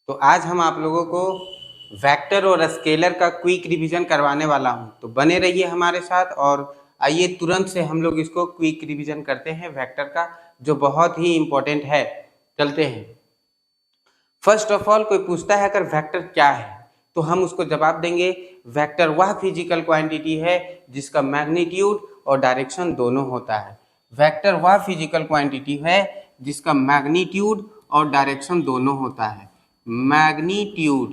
तो आज हम आप लोगों को वेक्टर और स्केलर का क्विक रिवीजन करवाने वाला हूं, तो बने रहिए हमारे साथ। और आइए तुरंत से हम लोग इसको क्विक रिवीजन करते हैं वेक्टर का, जो बहुत ही इम्पोर्टेंट है। चलते हैं। फर्स्ट ऑफ ऑल कोई पूछता है अगर वेक्टर क्या है, तो हम उसको जवाब देंगे वेक्टर वह फिजिकल क्वांटिटी है जिसका मैग्नीट्यूड और डायरेक्शन दोनों होता है। वेक्टर वह फिजिकल क्वांटिटी है जिसका मैग्नीट्यूड और डायरेक्शन दोनों होता है। मैग्नीट्यूड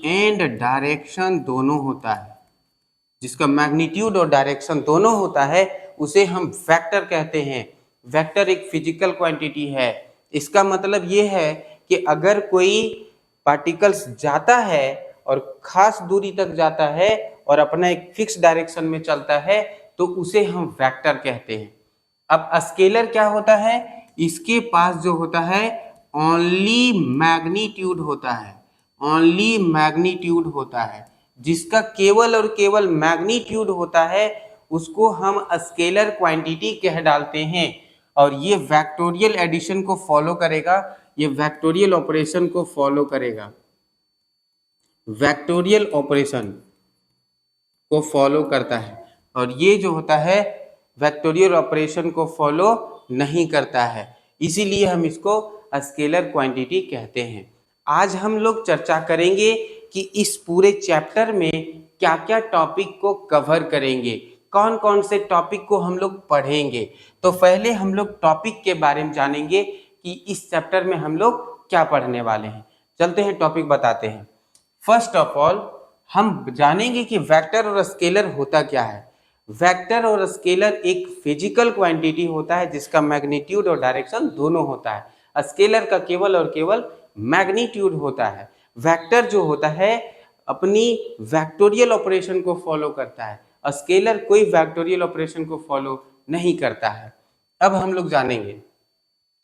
एंड डायरेक्शन दोनों होता है। जिसका मैग्नीट्यूड और डायरेक्शन दोनों होता है उसे हम वेक्टर कहते हैं। वेक्टर एक फिजिकल क्वांटिटी है। इसका मतलब ये है कि अगर कोई पार्टिकल्स जाता है और खास दूरी तक जाता है और अपना एक फिक्स डायरेक्शन में चलता है तो उसे हम वेक्टर कहते हैं। अब स्केलर क्या होता है? इसके पास जो होता है ओनली मैग्नीट्यूड होता है। ओनली मैग्नीट्यूड होता है। जिसका केवल और केवल मैग्नीट्यूड होता है उसको हम स्केलर क्वांटिटी कह डालते हैं। और ये वेक्टोरियल एडिशन को फॉलो करेगा, ये वेक्टोरियल ऑपरेशन को फॉलो करेगा, वेक्टोरियल ऑपरेशन को फॉलो करता है। और ये जो होता है वेक्टोरियल ऑपरेशन को फॉलो नहीं करता है, इसीलिए हम इसको स्केलर क्वांटिटी कहते हैं। आज हम लोग चर्चा करेंगे कि इस पूरे चैप्टर में क्या क्या टॉपिक को कवर करेंगे, कौन कौन से टॉपिक को हम लोग पढ़ेंगे। तो पहले हम लोग टॉपिक के बारे में जानेंगे कि इस चैप्टर में हम लोग क्या पढ़ने वाले हैं। चलते हैं, टॉपिक बताते हैं। फर्स्ट ऑफ ऑल हम जानेंगे कि वेक्टर और स्केलर होता क्या है। वेक्टर और स्केलर एक फिजिकल क्वांटिटी होता है जिसका मैग्नीट्यूड और डायरेक्शन दोनों होता है। स्केलर का केवल और केवल मैग्नीट्यूड होता है। वेक्टर जो होता है अपनी वेक्टोरियल ऑपरेशन को फॉलो करता है, स्केलर कोई वेक्टोरियल ऑपरेशन को फॉलो नहीं करता है। अब हम लोग जानेंगे,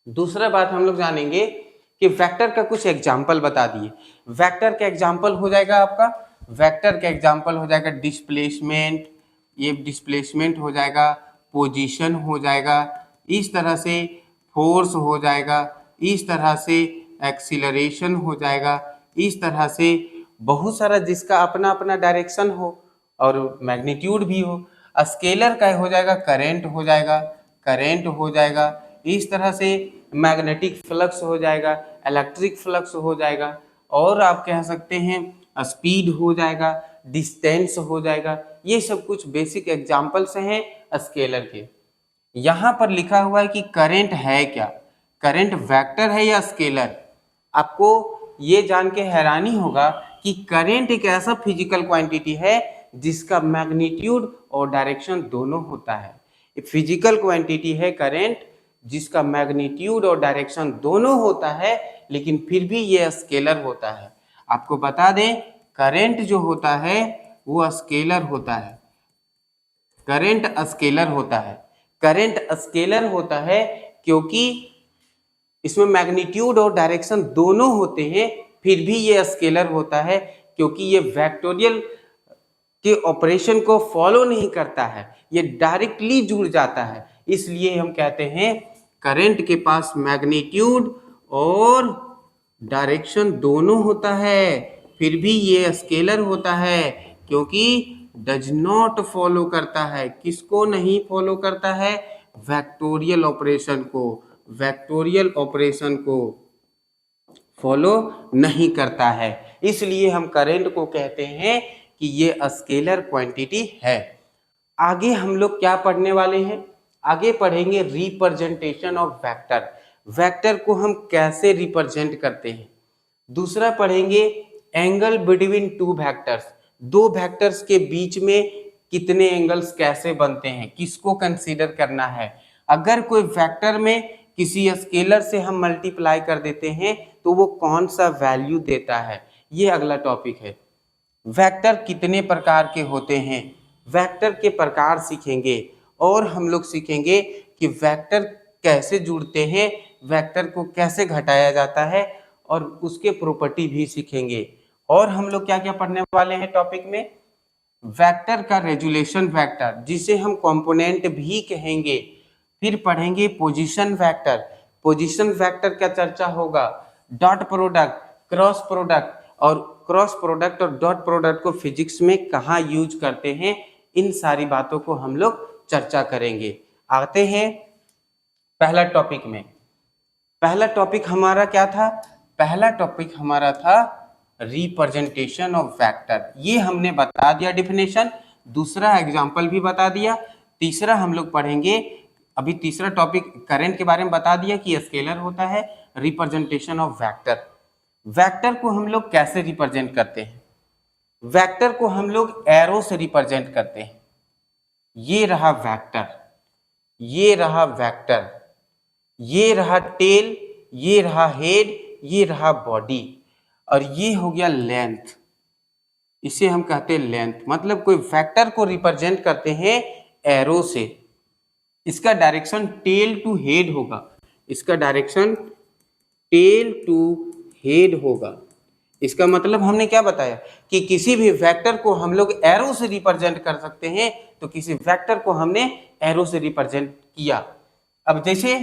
दूसरा बात हम लोग जानेंगे कि वेक्टर का कुछ एग्जाम्पल बता दिए। वेक्टर का एग्जाम्पल हो जाएगा आपका, वेक्टर का एग्जाम्पल हो जाएगा डिस्प्लेसमेंट, ये डिस्प्लेसमेंट हो जाएगा, पोजीशन हो जाएगा, इस तरह से फोर्स हो जाएगा, इस तरह से एक्सीलरेशन हो जाएगा, इस तरह से बहुत सारा जिसका अपना अपना डायरेक्शन हो और मैग्नीट्यूड भी हो। स्केलर का हो जाएगा करंट हो जाएगा, करंट हो जाएगा, इस तरह से मैग्नेटिक फ्लक्स हो जाएगा, इलेक्ट्रिक फ्लक्स हो जाएगा, और आप कह सकते हैं स्पीड हो जाएगा, डिस्टेंस हो जाएगा। ये सब कुछ बेसिक एग्जाम्पल्स हैं स्केलर के। यहाँ पर लिखा हुआ है कि करंट है क्या, करंट वेक्टर है या स्केलर। आपको ये जान के हैरानी होगा कि करंट एक ऐसा फिजिकल क्वांटिटी है जिसका मैग्नीट्यूड और डायरेक्शन दोनों होता है। फिजिकल क्वांटिटी है करंट जिसका मैग्नीट्यूड और डायरेक्शन दोनों होता है, लेकिन फिर भी ये स्केलर होता है। आपको बता दें करंट जो होता है वो स्केलर होता है, करंट स्केलर होता है। करंट स्केलर होता है क्योंकि इसमें मैग्नीट्यूड और डायरेक्शन दोनों होते हैं, फिर भी ये स्केलर होता है क्योंकि ये वेक्टोरियल के ऑपरेशन को फॉलो नहीं करता है, ये डायरेक्टली जुड़ जाता है। इसलिए हम कहते हैं करंट के पास मैग्नीट्यूड और डायरेक्शन दोनों होता है, फिर भी ये स्केलर होता है क्योंकि डज नॉट फॉलो करता है। किसको नहीं फॉलो करता है? वेक्टोरियल ऑपरेशन को, वेक्टोरियल ऑपरेशन को फॉलो नहीं करता है। इसलिए हम करंट को कहते हैं कि ये स्केलर क्वांटिटी है। आगे हम लोग क्या पढ़ने वाले हैं? आगे पढ़ेंगे रिप्रेजेंटेशन ऑफ वेक्टर, वेक्टर को हम कैसे रिप्रेजेंट करते हैं। दूसरा पढ़ेंगे एंगल बिटवीन टू वेक्टर्स, दो वेक्टर्स के बीच में कितने एंगल्स कैसे बनते हैं, किसको कंसीडर करना है। अगर कोई वेक्टर में किसी स्केलर से हम मल्टीप्लाई कर देते हैं तो वो कौन सा वैल्यू देता है, ये अगला टॉपिक है। वेक्टर कितने प्रकार के होते हैं, वेक्टर के प्रकार सीखेंगे, और हम लोग सीखेंगे कि वेक्टर कैसे जुड़ते हैं, वेक्टर को कैसे घटाया जाता है, और उसके प्रॉपर्टी भी सीखेंगे। और हम लोग क्या क्या पढ़ने वाले हैं टॉपिक में? वेक्टर का रेजुलेशन वेक्टर जिसे हम कंपोनेंट भी कहेंगे। फिर पढ़ेंगे पोजीशन वेक्टर, पोजीशन वेक्टर का चर्चा होगा। डॉट प्रोडक्ट, क्रॉस प्रोडक्ट, और क्रॉस प्रोडक्ट और डॉट प्रोडक्ट को फिजिक्स में कहाँ यूज करते हैं, इन सारी बातों को हम लोग चर्चा करेंगे। आते हैं पहला टॉपिक में। पहला टॉपिक हमारा क्या था? पहला टॉपिक हमारा था रिप्रेजेंटेशन ऑफ वेक्टर। ये हमने बता दिया डिफिनेशन, दूसरा एग्जांपल भी बता दिया। तीसरा हम लोग पढ़ेंगे, अभी तीसरा टॉपिक करंट के बारे में बता दिया कि स्केलर होता है, रिप्रेजेंटेशन ऑफ वेक्टर। वेक्टर को हम लोग कैसे रिप्रेजेंट करते हैं? वेक्टर को हम लोग एरो से रिप्रेजेंट करते हैं। ये रहा वेक्टर, ये रहा वेक्टर, ये रहा टेल, ये रहा हेड, ये रहा बॉडी, और ये हो गया लेंथ। इसे हम कहते हैं लेंथ। मतलब कोई वेक्टर को रिप्रेजेंट करते हैं एरो से। इसका डायरेक्शन टेल टू हेड होगा, इसका डायरेक्शन टेल टू हेड होगा। इसका मतलब हमने क्या बताया कि किसी भी वेक्टर को हम लोग एरो से रिप्रेजेंट कर सकते हैं, तो किसी वेक्टर को हमने एरो से रिप्रेजेंट किया। अब जैसे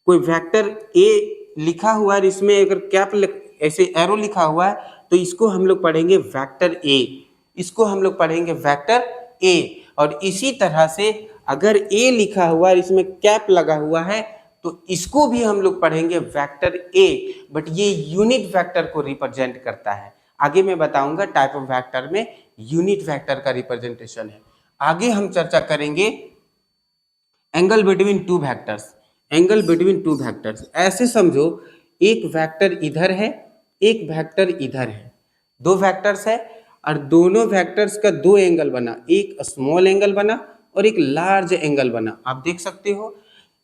कोई वेक्टर ए लिखा हुआ है, इसमें अगर कैप ऐसे एरो लिखा हुआ है, तो इसको हम लोग पढ़ेंगे वेक्टर ए, इसको हम लोग पढ़ेंगे वेक्टर ए। और इसी तरह से अगर ए लिखा हुआ है, इसमें कैप लगा हुआ है, तो इसको भी हम लोग पढ़ेंगे वेक्टर ए, बट ये यूनिट वेक्टर को रिप्रेजेंट करता है। आगे मैं बताऊंगा टाइप ऑफ वेक्टर में यूनिट वेक्टर का रिप्रेजेंटेशन है। आगे हम चर्चा करेंगे angle between two vectors. Angle between two vectors ऐसे समझो, एक वेक्टर इधर है, एक वेक्टर इधर है, दो वेक्टर्स है, और दोनों वेक्टर्स का दो एंगल बना, एक स्मॉल एंगल बना और एक लार्ज एंगल बना। आप देख सकते हो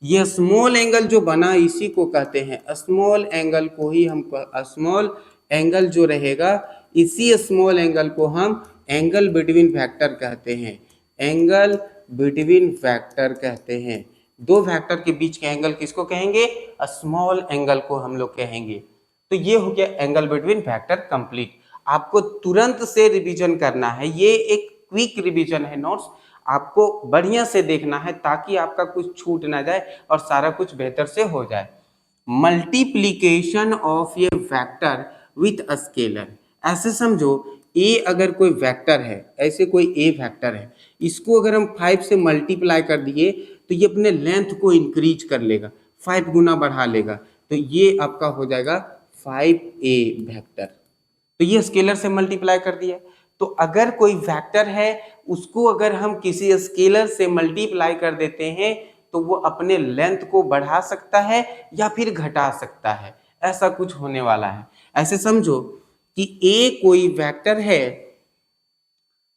ये स्मॉल एंगल जो बना, इसी को कहते हैं स्मॉल एंगल को ही हम, स्मॉल एंगल जो रहेगा, इसी स्मॉल एंगल को हम एंगल बिटवीन वेक्टर कहते हैं, एंगल बिटवीन वेक्टर कहते हैं। दो वेक्टर के बीच के एंगल किसको कहेंगे? स्मॉल एंगल को हम लोग कहेंगे। तो ये हो गया एंगल बिटवीन वेक्टर कंप्लीट। आपको तुरंत से रिवीजन करना है, ये एक क्विक रिवीजन है नोट्स, आपको बढ़िया से देखना है ताकि आपका कुछ छूट ना जाए और सारा कुछ बेहतर से हो जाए। Multiplication of A vector with a scalar. ऐसे समझो ए अगर कोई वेक्टर है, ऐसे कोई ए वेक्टर है, इसको अगर हम 5 से मल्टीप्लाई कर दिए तो ये अपने लेंथ को इंक्रीज कर लेगा, 5 गुना बढ़ा लेगा, तो ये आपका हो जाएगा 5a वेक्टर। तो ये स्केलर से मल्टीप्लाई कर दिया। तो अगर कोई वेक्टर है, उसको अगर हम किसी स्केलर से मल्टीप्लाई कर देते हैं, तो वो अपने लेंथ को बढ़ा सकता है या फिर घटा सकता है, ऐसा कुछ होने वाला है। ऐसे समझो कि a कोई वेक्टर है,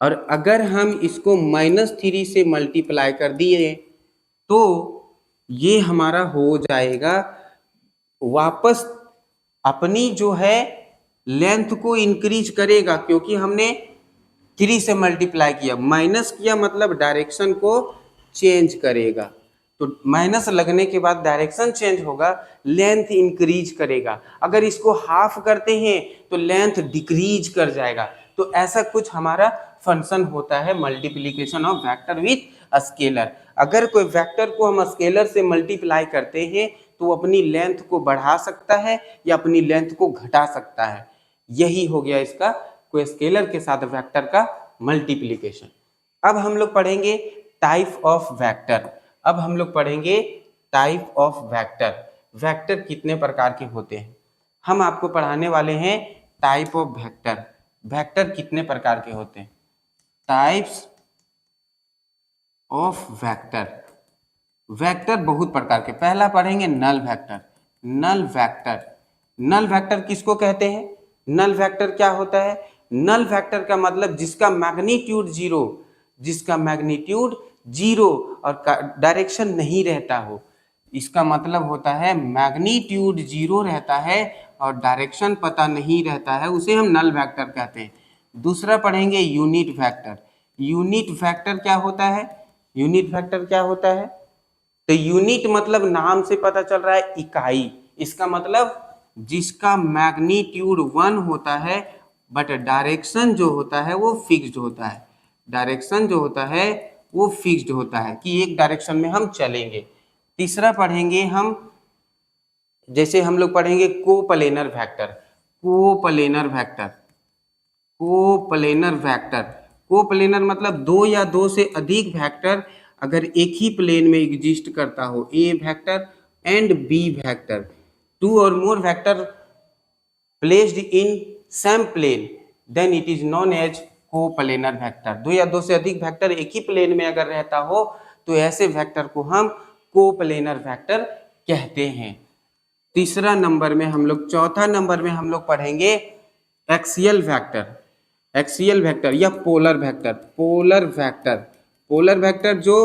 और अगर हम इसको -3 से मल्टीप्लाई कर दिए तो ये हमारा हो जाएगा वापस अपनी जो है लेंथ को इंक्रीज करेगा, क्योंकि हमने 3 से मल्टीप्लाई किया, माइनस किया मतलब डायरेक्शन को चेंज करेगा। तो माइनस लगने के बाद डायरेक्शन चेंज होगा, लेंथ इंक्रीज करेगा। अगर इसको हाफ करते हैं तो लेंथ डिक्रीज कर जाएगा। तो ऐसा कुछ हमारा फंक्शन होता है multiplication of vector with scalar. अगर कोई वेक्टर को हम स्केलर से मल्टीप्लाई करते हैं तो वो अपनी लेंथ को बढ़ा सकता है या अपनी लेंथ को घटा सकता है। यही हो गया इसका कोई स्केलर के साथ वेक्टर का मल्टीप्लिकेशन। अब हम लोग पढ़ेंगे टाइप ऑफ वेक्टर। अब हम लोग पढ़ेंगे टाइप ऑफ वेक्टर। वेक्टर कितने प्रकार के होते हैं, हम आपको पढ़ाने वाले हैं टाइप ऑफ वेक्टर। वेक्टर कितने प्रकार के होते हैं, टाइप्स ऑफ वेक्टर। वेक्टर बहुत प्रकार के। पहला पढ़ेंगे null vector. Null vector, null vector किसको कहते हैं? नल वेक्टर क्या होता है? नल वेक्टर का मतलब जिसका मैग्नीट्यूड जीरो, जिसका मैग्नीट्यूड जीरो और डायरेक्शन नहीं रहता हो, इसका मतलब होता है मैग्नीट्यूड जीरो रहता है और डायरेक्शन पता नहीं रहता है, उसे हम नल वेक्टर कहते हैं। दूसरा पढ़ेंगे यूनिट वेक्टर। यूनिट वेक्टर क्या होता है? यूनिट वेक्टर क्या होता है? तो यूनिट मतलब नाम से पता चल रहा है इकाई, इसका मतलब जिसका मैग्नीट्यूड 1 होता है बट डायरेक्शन जो होता है वो फिक्स्ड होता है। डायरेक्शन जो होता है वो फिक्स्ड होता है कि एक डायरेक्शन में हम चलेंगे। तीसरा पढ़ेंगे हम जैसे हम लोग पढ़ेंगे coplanar vector, coplanar vector, coplanar vector, coplanar मतलब दो या दो से अधिक वेक्टर अगर एक ही प्लेन में एग्जिस्ट करता हो, A vector and B vector, two और more vector placed in same plane, then it is known as coplanar vector. दो या दो से अधिक वेक्टर एक ही प्लेन में अगर रहता हो तो ऐसे वेक्टर को हम कोप्लेनर वेक्टर कहते हैं। तीसरा नंबर में हम लोग, चौथा नंबर में हम लोग पढ़ेंगे एक्सियल वेक्टर, एक्सियल वेक्टर या polar vector, polar vector, polar vector जो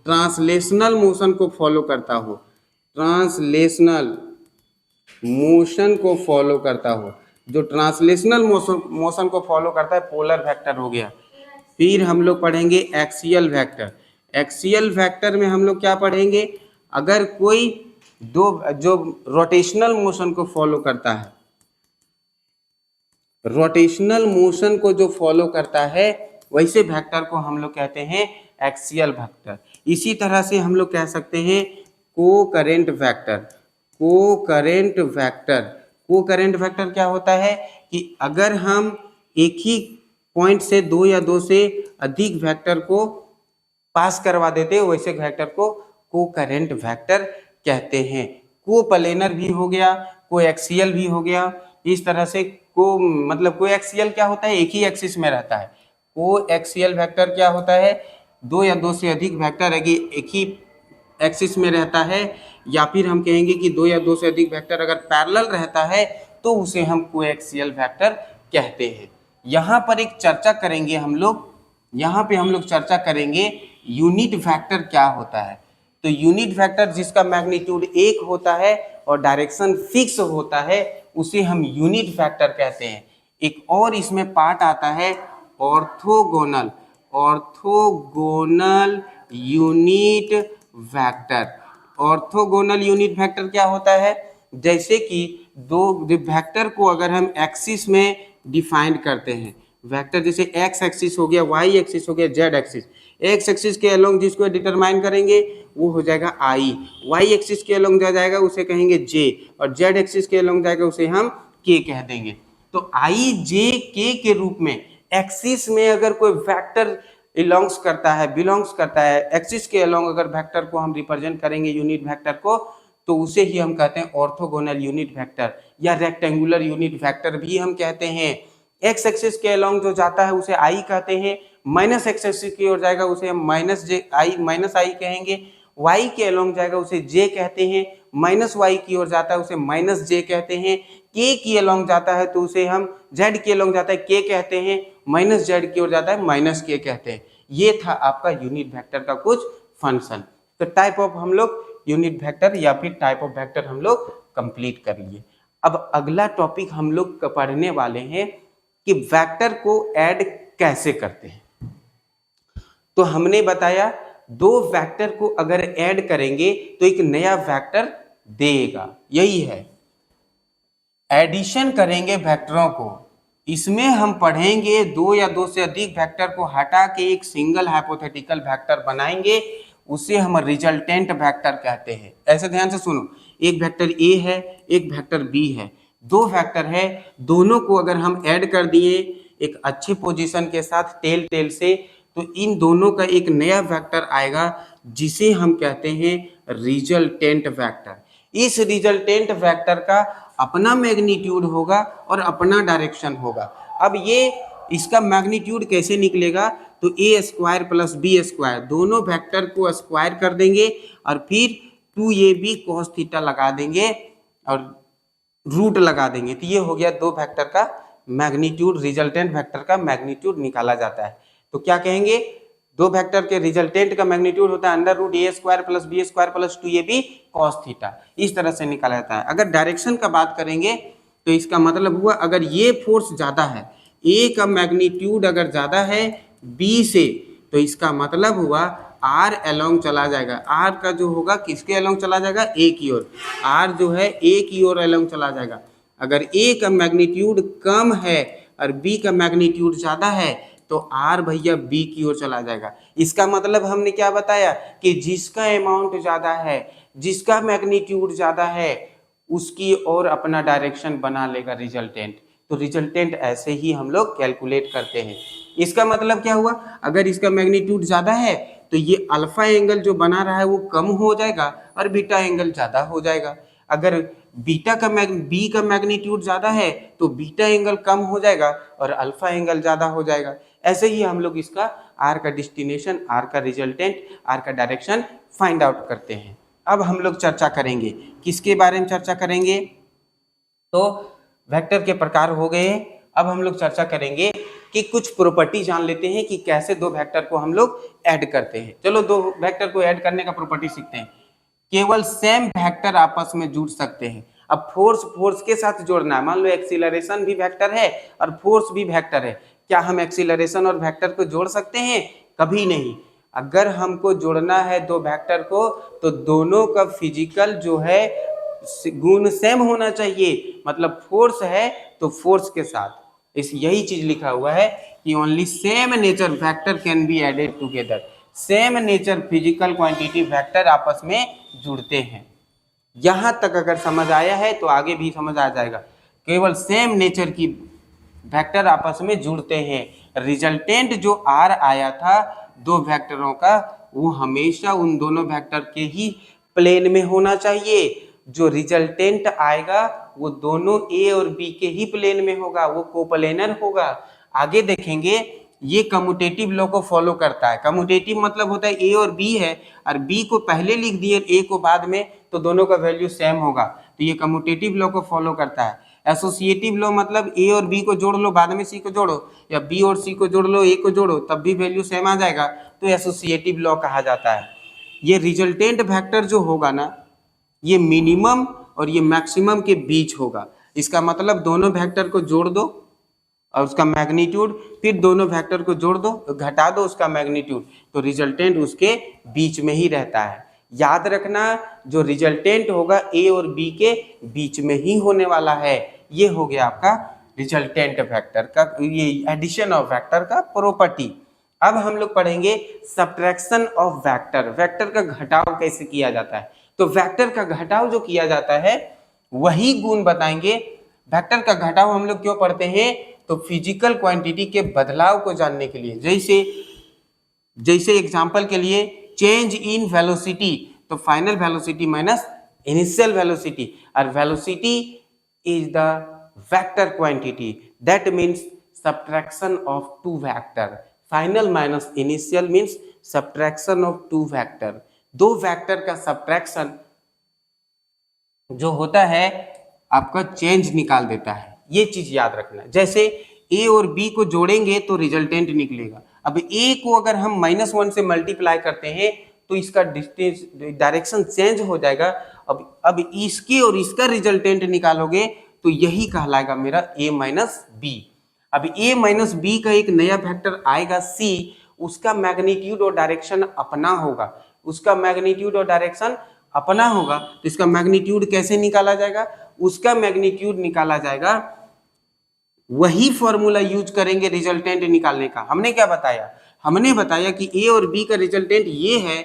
ट्रांसलेशनल मोशन को फॉलो करता हो, ट्रांसलेशनल मोशन को फॉलो करता हो, जो ट्रांसलेशनल मोशन को फॉलो करता है पोलर वेक्टर हो गया। फिर हम लोग पढ़ेंगे एक्सियल वेक्टर, एक्सियल वेक्टर में हम लोग क्या पढ़ेंगे, अगर कोई दो जो रोटेशनल मोशन को फॉलो करता है, रोटेशनल मोशन को जो फॉलो करता है वैसे वेक्टर को हम लोग कहते हैं एक्सियल वेक्टर। इसी तरह से हम लोग कह सकते हैं को करेंट वेक्टर, को करेंट वेक्टर, को करेंट वेक्टर क्या होता है कि अगर हम एक ही पॉइंट से दो या दो से अधिक वेक्टर को पास करवा देते हैं वैसे वेक्टर को को करेंट वेक्टर कहते हैं। को प्लेनर भी हो गया, को एक्सियल भी हो गया। इस तरह से को मतलब को एक्सियल क्या होता है, एक ही एक्सिस में रहता है। को एक्सियल वेक्टर क्या होता है, दो या दो से अधिक वेक्टर एक ही एक्सिस में रहता है, या फिर हम कहेंगे कि दो या दो से अधिक वेक्टर अगर पैरेलल रहता है तो उसे हम कोएक्सियल वेक्टर कहते हैं। यहाँ पर एक चर्चा करेंगे हम लोग, यहाँ पे हम लोग चर्चा करेंगे यूनिट वेक्टर क्या होता है। तो यूनिट वेक्टर जिसका मैग्नीट्यूड 1 होता है और डायरेक्शन फिक्स होता है उसे हम यूनिट वेक्टर कहते हैं। एक और इसमें पार्ट आता है orthogonal, orthogonal unit vector. Orthogonal unit vector क्या होता है, जैसे कि दो वेक्टर को अगर हम एक्सिस में डिफाइन करते हैं, वेक्टर जैसे एक्स एक्सिस हो गया, वाई एक्सिस हो गया, जेड एक्सिस। एक्स एक्सिस के अलोंग जिसको डिटरमाइन करेंगे वो हो जाएगा आई, वाई एक्सिस के अलोंग जा जाएगा उसे कहेंगे जे, और जेड एक्सिस के अलोंग जाएगा उसे हम के कह देंगे। तो आई जे के रूप में एक्सिस में अगर कोई वेक्टर इलोंग्स करता है, बिलोंग्स करता है, एक्सिस के अलोंग अगर वेक्टर को हम रिप्रेजेंट करेंगे यूनिट वेक्टर को, तो उसे ही हम कहते हैं ऑर्थोगोनल यूनिट वेक्टर या रेक्टेंगुलर यूनिट वेक्टर भी हम कहते हैं। एक्स एक्सिस के अलोंग जो जाता है उसे आई कहते हैं, माइनस एक्स एक्सिस की ओर जाएगा उसे हम माइनस जे आई माइनस आई कहेंगे, वाई के अलोंग जाएगा उसे जे कहते हैं, माइनस वाई की ओर जाता है उसे माइनस जे कहते हैं, के की अलोंग जाता है तो उसे हम जेड के अलोंग जाता है के कहते हैं, माइनस जेड की ओर जाता है माइनस के कहते हैं। ये था आपका यूनिट वेक्टर का कुछ फंक्शन। तो टाइप ऑफ हम लोग यूनिट वेक्टर या फिर टाइप ऑफ वेक्टर हम लोग कंप्लीट कर लिए। अब अगला टॉपिक हम लोग पढ़ने वाले हैं कि वेक्टर को ऐड कैसे करते हैं। तो हमने बताया दो वेक्टर को अगर ऐड करेंगे तो एक नया वेक्टर देगा, यही है एडिशन करेंगे वेक्टरों को। इसमें हम पढ़ेंगे दो या दो से अधिक वेक्टर को हटा के एक सिंगल हाइपोथेटिकल वेक्टर बनाएंगे, उसे हम रिजल्टेंट वेक्टर कहते हैं। ऐसे ध्यान से सुनो, एक वेक्टर ए है, एक वेक्टर बी है, दो वेक्टर है, दोनों को अगर हम ऐड कर दिए एक अच्छी पोजीशन के साथ टेल टेल से, तो इन दोनों का एक नया वेक्टर आएगा जिसे हम कहते हैं रिजल्टेंट वेक्टर। इस रिजल्टेंट वेक्टर का अपना मैग्नीट्यूड होगा और अपना डायरेक्शन होगा। अब ये इसका मैग्नीट्यूड कैसे निकलेगा, तो ए स्क्वायर प्लस बी स्क्वायर, दोनों वेक्टर को स्क्वायर कर देंगे और फिर 2ab cos थीटा लगा देंगे और रूट लगा देंगे, तो ये हो गया दो वेक्टर का मैग्नीट्यूड, रिजल्टेंट वेक्टर का मैग्नीट्यूड निकाला जाता है। तो क्या कहेंगे, दो वेक्टर के रिजल्टेंट का मैग्नीट्यूड होता है under root A square plus B square plus 2ab cos theta, इस तरह से निकाला जाता है। अगर डायरेक्शन का बात करेंगे तो इसका मतलब हुआ अगर ये फोर्स ज्यादा है, ए का मैग्नीट्यूड अगर ज्यादा है बी से, तो इसका मतलब हुआ आर अलोंग चला जाएगा। आर का जो होगा किसके अलोंग चला जाएगा, ए की ओर। आर जो है ए की ओर अलोंग चला जाएगा। अगर ए का मैग्नीट्यूड कम है और बी का मैग्नीट्यूड ज्यादा है तो आर भैया बी की ओर चला जाएगा। इसका मतलब हमने क्या बताया कि जिसका अमाउंट ज्यादा है, जिसका मैग्नीट्यूड ज्यादा है, उसकी और अपना डायरेक्शन बना लेगा रिजल्टेंट। तो रिजल्टेंट ऐसे ही हम लोग कैलकुलेट करते हैं। इसका मतलब क्या हुआ, अगर इसका मैग्नीट्यूड ज़्यादा है तो ये अल्फा एंगल जो बना रहा है वो कम हो जाएगा और बीटा एंगल ज़्यादा हो जाएगा। अगर बी का मैग्नीट्यूड ज़्यादा है तो बीटा एंगल कम हो जाएगा और अल्फा एंगल ज़्यादा हो जाएगा। ऐसे ही हम लोग इसका आर का डेस्टिनेशन, आर का रिजल्टेंट, आर का डायरेक्शन फाइंड आउट करते हैं। अब हम लोग चर्चा करेंगे, किसके बारे में चर्चा करेंगे, तो वेक्टर के प्रकार हो गए। अब हम लोग चर्चा करेंगे कि कुछ प्रॉपर्टी जान लेते हैं कि कैसे दो वेक्टर को हम लोग ऐड करते हैं। चलो दो वेक्टर को ऐड करने का प्रॉपर्टी सीखते हैं। केवल सेम वेक्टर आपस में जुड़ सकते हैं। अब फोर्स के साथ जोड़ना है, मान लो एक्सीलरेशन भी वेक्टर है और फोर्स भी वेक्टर है, क्या हम एक्सीलरेशन और वेक्टर को जोड़ सकते हैं? कभी नहीं। अगर हमको जोड़ना है दो वेक्टर को तो दोनों का फिजिकल जो है गुण सेम होना चाहिए। मतलब फोर्स है तो फोर्स के साथ, इस यही चीज लिखा हुआ है कि only same nature vector can be added together. Same nature physical quantity vector आपस में जुड़ते हैं। यहां तक अगर समझ आया है तो आगे भी समझ आ जाएगा। केवल सेम नेचर की वेक्टर आपस में जुड़ते हैं। रिजल्टेंट जो आर आया था दो वेक्टरों का, वो हमेशा उन दोनों वेक्टर के ही प्लेन में होना चाहिए। जो रिजल्टेंट आएगा वो दोनों ए और बी के ही प्लेन में होगा, वो कोप्लेनर होगा। आगे देखेंगे ये कम्यूटेटिव लॉ को फॉलो करता है। कम्यूटेटिव मतलब होता है ए और बी है और बी को पहले लिख दिए ए को बाद में, तो दोनों का वैल्यू सेम होगा, तो ये कम्यूटेटिव लॉ को फॉलो करता है। एसोसिएटिव लॉ मतलब ए और बी को जोड़ लो बाद में सी को जोड़ो, या बी और सी को जोड़ लो ए को जोड़ो तब भी वैल्यू सेम आ जाएगा, तो एसोसिएटिव लॉ कहा जाता है। ये रिजल्टेंट वेक्टर जो होगा ना, ये मिनिमम और ये मैक्सिमम के बीच होगा। इसका मतलब दोनों वेक्टर को जोड़ दो और उसका मैग्नीट्यूड, फिर दोनों वेक्टर को जोड़ दो घटा दो उसका मैग्नीट्यूड, तो रिजल्टेंट उसके बीच में ही रहता है। याद रखना जो रिजल्टेंट होगा ए और बी के बीच में ही होने वाला है। ये हो गया आपका रिजल्टेंट वेक्टर का, ये एडिशन ऑफ वेक्टर का प्रॉपर्टी। अब हम लोग पढ़ेंगे सब्ट्रैक्शन ऑफ वेक्टर। वेक्टर का घटाव कैसे किया जाता है, तो वेक्टर का घटाव जो किया जाता है वही गुण बताएंगे। वेक्टर का घटाव हम लोग क्यों पढ़ते हैं, तो फिजिकल क्वांटिटी के बदलाव को जानने के लिए। जैसे एग्जांपल के लिए चेंज इन वेलोसिटी, तो final velocity minus initial velocity, और velocity is the vector quantity, that means subtraction of two vector. Final minus initial means subtraction of two vector. दो वेक्टर का सब्ट्रैक्शन जो होता है आपका चेंज निकाल देता है, ये चीज याद रखना। जैसे ए और बी को जोड़ेंगे तो रिजल्टेंट निकलेगा। अब ए को अगर हम -1 से मल्टीप्लाई करते हैं तो इसका डिस्टेंस डायरेक्शन चेंज हो जाएगा। अब इसके और इसका रिजल्टेंट निकालोगे तो यही कहलाएगा मेरा a माइनस बी। अब a माइनस बी का एक नया वेक्टर आएगा c, उसका मैग्नीट्यूड और डायरेक्शन अपना होगा। उसका मैग्नीट्यूड और डायरेक्शन अपना होगा तो इसका मैग्नीट्यूड कैसे निकाला जाएगा, उसका मैग्नीट्यूड निकाला जाएगा, वही फॉर्मूला यूज करेंगे रिजल्टेंट निकालने का। हमने क्या बताया, हमने बताया कि ए और बी का रिजल्टेंट ये है,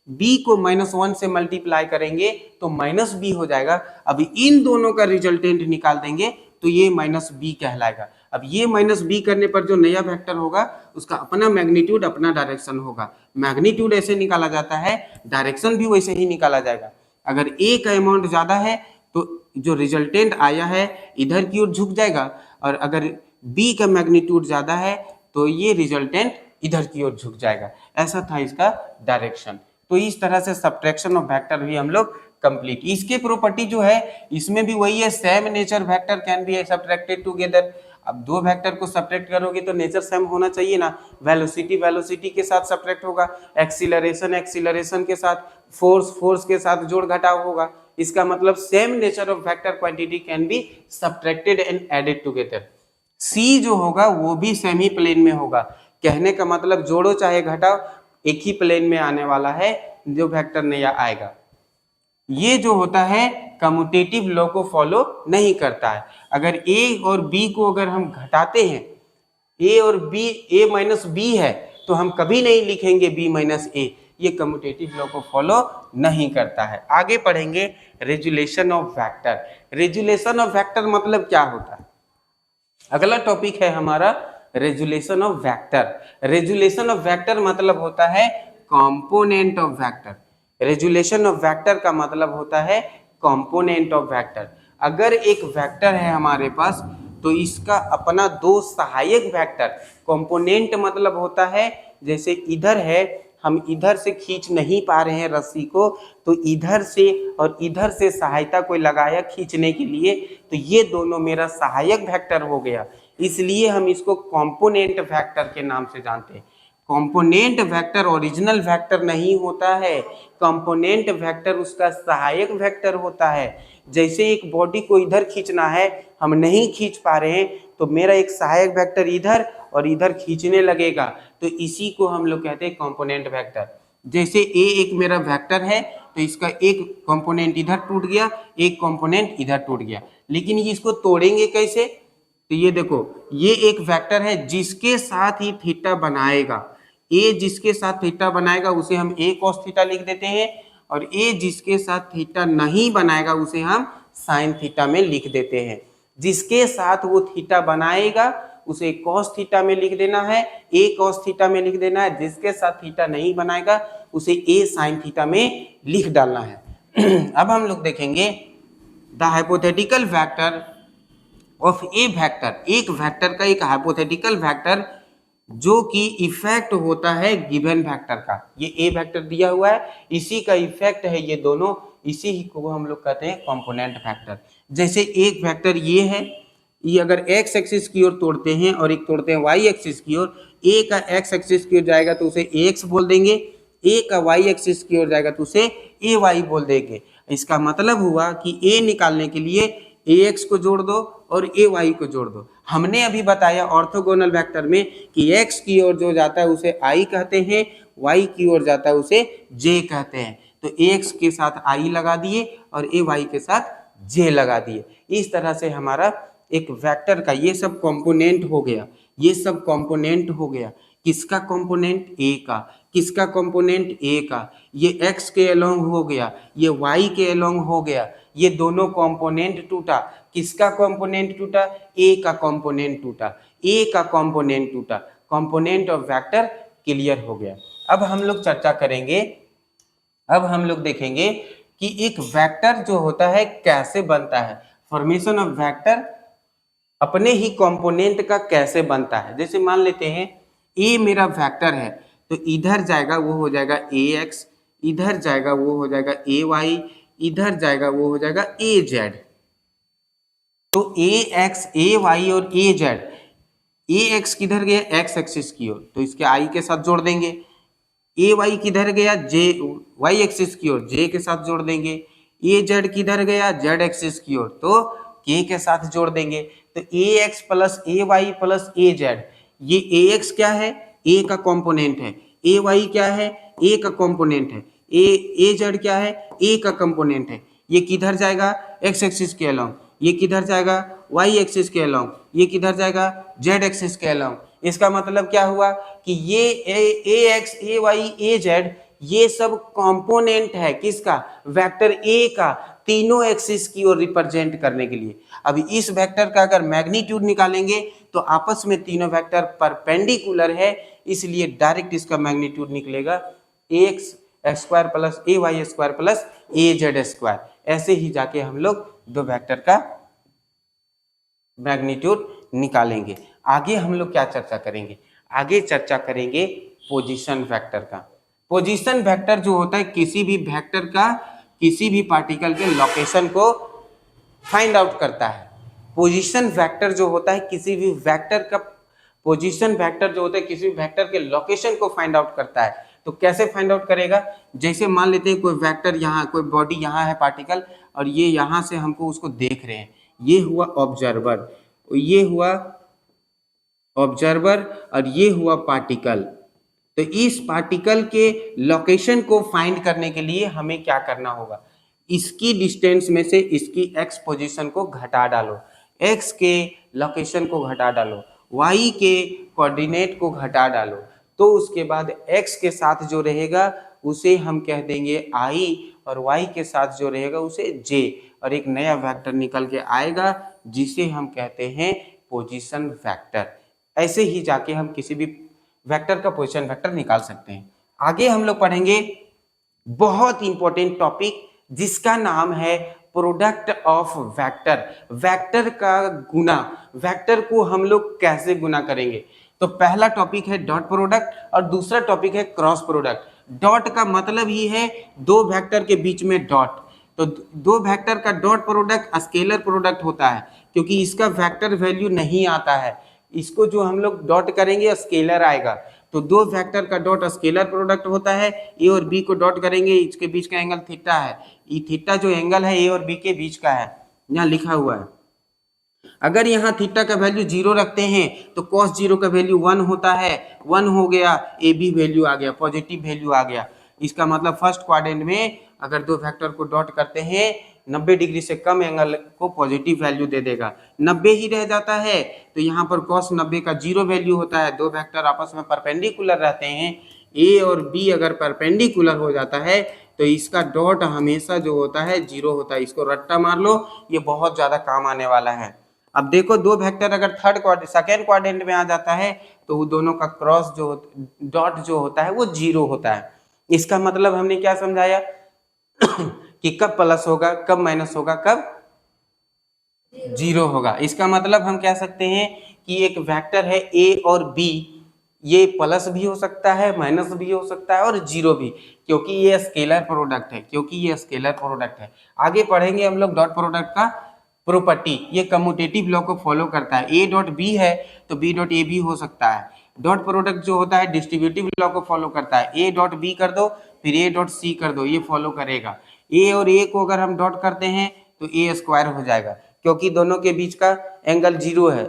बी को -1 से मल्टीप्लाई करेंगे तो -b हो जाएगा। अब इन दोनों का रिजल्टेंट निकाल देंगे तो ये -b कहलाएगा। अब ये -b करने पर जो नया वेक्टर होगा उसका अपना मैग्नीट्यूड अपना डायरेक्शन होगा। मैग्नीट्यूड ऐसे निकाला जाता है, डायरेक्शन भी वैसे ही निकाला जाएगा। अगर ए का अमाउंट ज्यादा है तो जो रिजल्टेंट आया है इधर की ओर झुक जाएगा, और अगर बी का मैग्नीट्यूड ज्यादा है तो ये रिजल्टेंट इधर की ओर झुक जाएगा। ऐसा था इसका डायरेक्शन। तो इस तरह से सब्ट्रैक्शन ऑफ वेक्टर भी हम लोग कंप्लीट। इसके प्रॉपर्टी जो है इसमें भी वही है, same nature vector can be subtracted together. अब दो वेक्टर को सब्ट्रैक्ट करोगे तो नेचर सेम होना चाहिए ना। वेलोसिटी के साथ सब्ट्रैक्ट होगा, एक्सीलरेशन के साथ, फोर्स के साथ जोड़ घटाव होगा। इसका मतलब same nature of vector quantity can be subtracted and added together. C जो होगा वो भी सेम ही प्लेन में होगा। कहने का मतलब जोड़ो चाहे घटाओ एक ही प्लेन में आने वाला है जो वेक्टर नया आएगा। ये जो होता है कम्यूटेटिव लॉ को फॉलो नहीं करता है। अगर ए और बी को अगर हम घटाते हैं, ए और बी, ए माइनस बी है तो हम कभी नहीं लिखेंगे बी माइनस ए, ये कम्यूटेटिव लॉ को फॉलो नहीं करता है। आगे पढ़ेंगे resolution of vector. Resolution of vector मतलब क्या होता है? अगला टॉपिक है हमारा resolution of vector. Resolution of vector मतलब होता है component of vector. Resolution of vector का मतलब होता है कंपोनेंट ऑफ वेक्टर। अगर एक वेक्टर है हमारे पास तो इसका अपना दो सहायक वेक्टर, कंपोनेंट मतलब होता है जैसे इधर है, हम इधर से खींच नहीं पा रहे हैं रस्सी को, तो इधर से और इधर से सहायता कोई लगाया खींचने के लिए, तो ये दोनों मेरा सहायक वेक्टर हो गया, इसलिए हम इसको कंपोनेंट वेक्टर के नाम से जानते हैं। कंपोनेंट वेक्टर ओरिजिनल वेक्टर नहीं होता है, कंपोनेंट वेक्टर उसका सहायक वेक्टर होता है। जैसे एक बॉडी को इधर खींचना है, हम नहीं खींच पा रहे हैं, तो मेरा एक सहायक वेक्टर इधर और इधर खींचने लगेगा, तो इसी को हम लोग कहते हैं कंपोनेंट वेक्टर। जैसे ए एक मेरा वेक्टर है, तो इसका एक कंपोनेंट इधर टूट गया, एक कंपोनेंट इधर टूट गया, लेकिन इसको तोड़ेंगे कैसे? तो ये देखो, ये एक वेक्टर है जिसके साथ ही थीटा बनाएगा, ए जिसके साथ थीटा बनाएगा उसे हम ए कॉस थीटा लिख देते हैं, और ए जिसके साथ थीटा नहीं बनाएगा उसे हम साइन थीटा में लिख देते हैं। जिसके साथ वो थीटा बनाएगा उसे कॉस थीटा में लिख देना है, ए कॉस थीटा में लिख देना है, जिसके साथ थीटा नहीं बनाएगा उसे ए साइन थीटा में लिख डालना है। अब हम लोग देखेंगे the hypothetical vector of A vector. एक वेक्टर का एक हाइपोथेटिकल वेक्टर जो कि इफेक्ट होता है गिवन वेक्टर का। ये ए वेक्टर दिया हुआ है, इसी का इफेक्ट है ये दोनों, इसी ही को हम लोग कहते हैं कंपोनेंट वेक्टर। जैसे एक वेक्टर ये है, ये अगर एक्स एक्सिस की ओर तोड़ते हैं और एक तोड़ते हैं वाई एक्सिस की ओर, ए का एक्स एक्सिस की ओर जाएगा तो उसे एक्स बोल देंगे, ए का वाई एक्सिस की ओर जाएगा तो उसे ए वाई बोल देंगे। इसका मतलब हुआ कि ए निकालने के लिए ए एक्स को जोड़ दो और ए वाई को जोड़ दो। हमने अभी बताया ऑर्थोगोनल वेक्टर में कि एक्स की ओर जो जाता है उसे आई कहते हैं, वाई की ओर जाता है उसे जे कहते हैं। तो एक्स के साथ आई लगा दिए और ए वाई के साथ जे लगा दिए। इस तरह से हमारा एक वेक्टर का ये सब कंपोनेंट हो गया, ये सब कंपोनेंट हो गया। किसका कंपोनेंट? ए का। किसका कंपोनेंट? ए का। ये एक्स के अलोंग हो गया, ये वाई के अलोंग हो गया, ये दोनों कंपोनेंट टूटा। किसका कंपोनेंट टूटा? ए का कंपोनेंट टूटा, ए का कंपोनेंट टूटा। कंपोनेंट ऑफ वेक्टर क्लियर हो गया। अब हम लोग चर्चा करेंगे, अब हम लोग देखेंगे कि एक वेक्टर जो होता है कैसे बनता है, फॉर्मेशन ऑफ वेक्टर अपने ही कंपोनेंट का कैसे बनता है। जैसे मान लेते हैं ए मेरा वेक्टर है, तो इधर जाएगा वो हो जाएगा ए एक्स, इधर जाएगा वो हो जाएगा ए वाई, इधर जाएगा वो हो जाएगा ए जेड। तो ए एक्स, ए वाई और ए जेड, ए एक्स किधर गया? एक्स एक्सिस की ओर, तो इसके आई के साथ जोड़ देंगे। ए वाई किधर गया? जे वाई एक्सिस की ओर, जे के साथ जोड़ देंगे। ए जेड किधर गया? जेड एक्सिस की ओर, तो के के साथ जोड़ देंगे। तो ए एक्स प्लस ए वाई प्लस ए जेड, ये ए एक्स क्या है? ए का कंपोनेंट है। ए वाई क्या है? ए का कंपोनेंट है। ए जेड क्या है? ए का कंपोनेंट है। ये किधर जाएगा? एक्स एक्सिस के अलोंग। ये किधर जाएगा? वाई एक्सिस के अलोंग। ये किधर जाएगा? जेड एक्सिस के अलोंग। इसका मतलब क्या हुआ कि ये ए एक्स, ए वाई, ए जेड ये सब कंपोनेंट है किसका? वेक्टर ए का, तीनों एक्सिस की ओर रिप्रेजेंट करने के लिए। अब इस वेक्टर का अगर मैग्नीट्यूड निकालेंगे तो आपस में तीनों वेक्टर परपेंडिकुलर है, इसलिए डायरेक्ट इसका मैग्नीट्यूड निकलेगा ए एक्स स्क्वायर प्लस ए वाई स्क्वायर प्लस ए जेड स्क्वायर। ऐसे ही जाके हम लोग दो वेक्टर का मैग्नीट्यूड निकालेंगे। आगे हम लोग क्या चर्चा करेंगे? आगे चर्चा करेंगे पोजीशन वेक्टर का। पोजीशन वेक्टर जो होता है किसी भी वेक्टर का किसी भी पार्टिकल के लोकेशन को फाइंड आउट करता है। पोजीशन वेक्टर जो होता है किसी भी वेक्टर का, पोजीशन वेक्टर जो होता है किसी भी वेक्टर के लोकेशन को फाइंड आउट करता है। तो कैसे फाइंड आउट करेगा? जैसे मान लेते हैं कोई वेक्टर यहाँ, कोई बॉडी यहाँ है पार्टिकल, और ये यहाँ से हमको उसको देख रहे हैं, ये हुआ ऑब्जर्वर, ये हुआ ऑब्जर्वर और ये हुआ पार्टिकल। तो इस पार्टिकल के लोकेशन को फाइंड करने के लिए हमें क्या करना होगा? इसकी डिस्टेंस में से इसकी एक्स पोजीशन को घटा डालो, एक्स के लोकेशन को घटा डालो, वाई के कोऑर्डिनेट को घटा डालो, तो उसके बाद एक्स के साथ जो रहेगा उसे हम कह देंगे i, और y के साथ जो रहेगा उसे j, और एक नया वेक्टर निकल के आएगा जिसे हम कहते हैं पोजीशन वेक्टर। ऐसे ही जाके हम किसी भी वेक्टर का पोजीशन वेक्टर निकाल सकते हैं। आगे हम लोग पढ़ेंगे बहुत इंपॉर्टेंट टॉपिक जिसका नाम है प्रोडक्ट ऑफ वेक्टर। वेक्टर का गुना, वेक्टर को हम लोग कैसे गुना करेंगे। तो पहला टॉपिक है डॉट प्रोडक्ट और दूसरा टॉपिक है क्रॉस प्रोडक्ट। डॉट का मतलब ही है दो वेक्टर के बीच में डॉट, तो दो वेक्टर का डॉट प्रोडक्ट स्केलर प्रोडक्ट होता है, क्योंकि इसका वेक्टर वैल्यू नहीं आता है, इसको जो हम लोग डॉट करेंगे स्केलर आएगा, तो दो वेक्टर का डॉट स्केलर प्रोडक्ट होता है। ए और बी को डॉट करेंगे, इसके बीच का एंगल थीटा है, ये थीटा जो एंगल है ए और बी के बीच का है, यहाँ लिखा हुआ है। अगर यहाँ थीटा का वैल्यू 0 रखते हैं तो cos 0 का वैल्यू 1 होता है, 1 हो गया, ए बी वैल्यू आ गया, पॉजिटिव वैल्यू आ गया। इसका मतलब फर्स्ट क्वाड्रेंट में अगर दो वेक्टर को डॉट करते हैं 90 डिग्री से कम एंगल को पॉजिटिव वैल्यू दे देगा, 90 ही रह जाता है तो यहाँ पर cos 90 का 0 वैल्यू होता है। दो वेक्टर आपस में परपेंडिकुलर रहते हैं, ए और बी अगर परपेंडिकुलर हो जाता है तो इसका डॉट हमेशा जो होता है 0 होता है। इसको रट्टा मार लो, ये बहुत ज्यादा काम आने वाला है। अब देखो दो वेक्टर अगर सेकेंड क्वाड्रेंट में आ जाता है तो वो दोनों का क्रॉस जो डॉट जो होता है वो 0 होता है। इसका मतलब हमने क्या समझाया कि कब प्लस होगा, कब माइनस होगा, कब 0 होगा। इसका मतलब हम कह सकते हैं कि एक वेक्टर है ए और बी, ये प्लस भी हो सकता है, माइनस भी हो सकता है और 0 भी, क्योंकि ये स्केलर प्रोडक्ट है, क्योंकि ये स्केलर प्रोडक्ट है। आगे पढ़ेंगे हम लोग डॉट प्रोडक्ट का प्रॉपर्टी, ये कम्यूटेटिव लॉ को फॉलो करता है। ए डॉट बी है तो बी डॉट ए भी हो सकता है। डॉट प्रोडक्ट जो होता है डिस्ट्रीब्यूटिव लॉ को फॉलो करता है, ए डॉट बी कर दो फिर ए डॉट सी कर दो, ये फॉलो करेगा। ए और ए को अगर हम डॉट करते हैं तो ए स्क्वायर हो जाएगा, क्योंकि दोनों के बीच का एंगल 0 है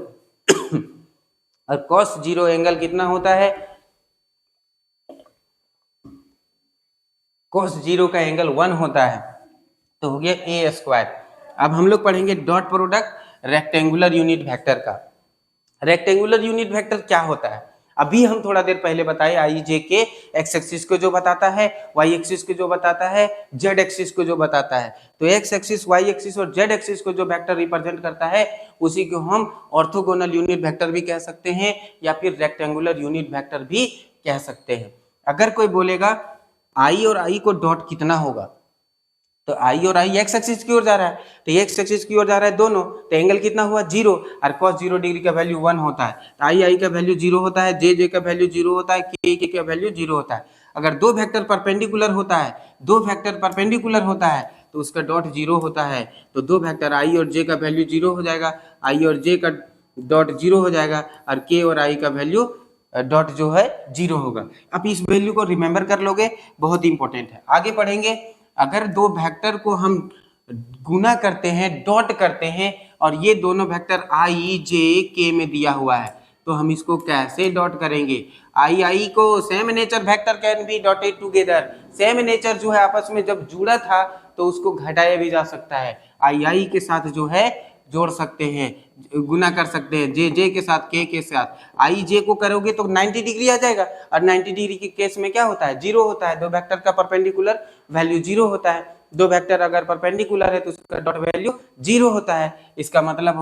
और cos 0 एंगल कितना होता है, cos 0 का एंगल 1 होता है, तो हो गया ए स्क्वायर। अब हम लोग पढ़ेंगे dot product rectangular unit vector का। रेक्टेंगुलर यूनिट वेक्टर क्या होता है, अभी हम थोड़ा देर पहले बताए आई जे के एक्स एक्सिस को जो बताता है, वाई एक्सिस को जो बताता है, जेड एक्सिस को जो बताता है। तो एक्स एक्सिस, वाई एक्सिस और जेड एक्सिस को जो वेक्टर रिप्रेजेंट करता है उसी को हम ऑर्थोगोनल यूनिट वेक्टर भी कह सकते हैं या फिर रेक्टेंगुलर यूनिट वेक्टर भी कह सकते हैं। अगर कोई बोलेगा आई और आई को डॉट कितना होगा, तो आई और आई एक्स एक्सिस की ओर जा रहा है, तो एक्स एक्सिस की ओर जा रहा है दोनों, तो एंगल कितना हुआ 0 और cos 0 डिग्री का वैल्यू 1 होता है, तो आई का वैल्यू 0 होता है, जे का वैल्यू 0 होता है, के का वैल्यू 0 होता है। अगर दो वेक्टर परपेंडिकुलर होता है, दो वेक्टर परपेंडिकुलर होता है तो उसका डॉट 0 होता है, तो दो वेक्टर आई और जे का वैल्यू 0 हो जाएगा, आई और जे का डॉट 0 हो जाएगा और के और आई का वैल्यू डॉट जो है 0 होगा। अब इस वैल्यू को रिमेंबर कर लोगे, बहुत इंपॉर्टेंट है। आगे पढ़ेंगे, अगर दो वेक्टर को हम गुना करते हैं, डॉट करते हैं और ये दोनों वेक्टर आई जे के में दिया हुआ है तो हम इसको कैसे डॉट करेंगे। आई को same nature vector can B dotted together, same nature जो है आपस में जब जुड़ा था तो उसको घटाया भी जा सकता है, आई के साथ जो है जोड़ सकते हैं, गुना कर सकते हैं, जे के साथ के साथ। आई जे को करोगे तो 90 डिग्री आ जाएगा और 90 डिग्री के केस में क्या होता है 0 होता है, दो वेक्टर का परपेंडिकुलर वैल्यू 0 होता है। दो वेक्टर अगर परपेंडिकुलर है तो उसका डॉट वैल्यू 0 होता है। इसका मतलब हो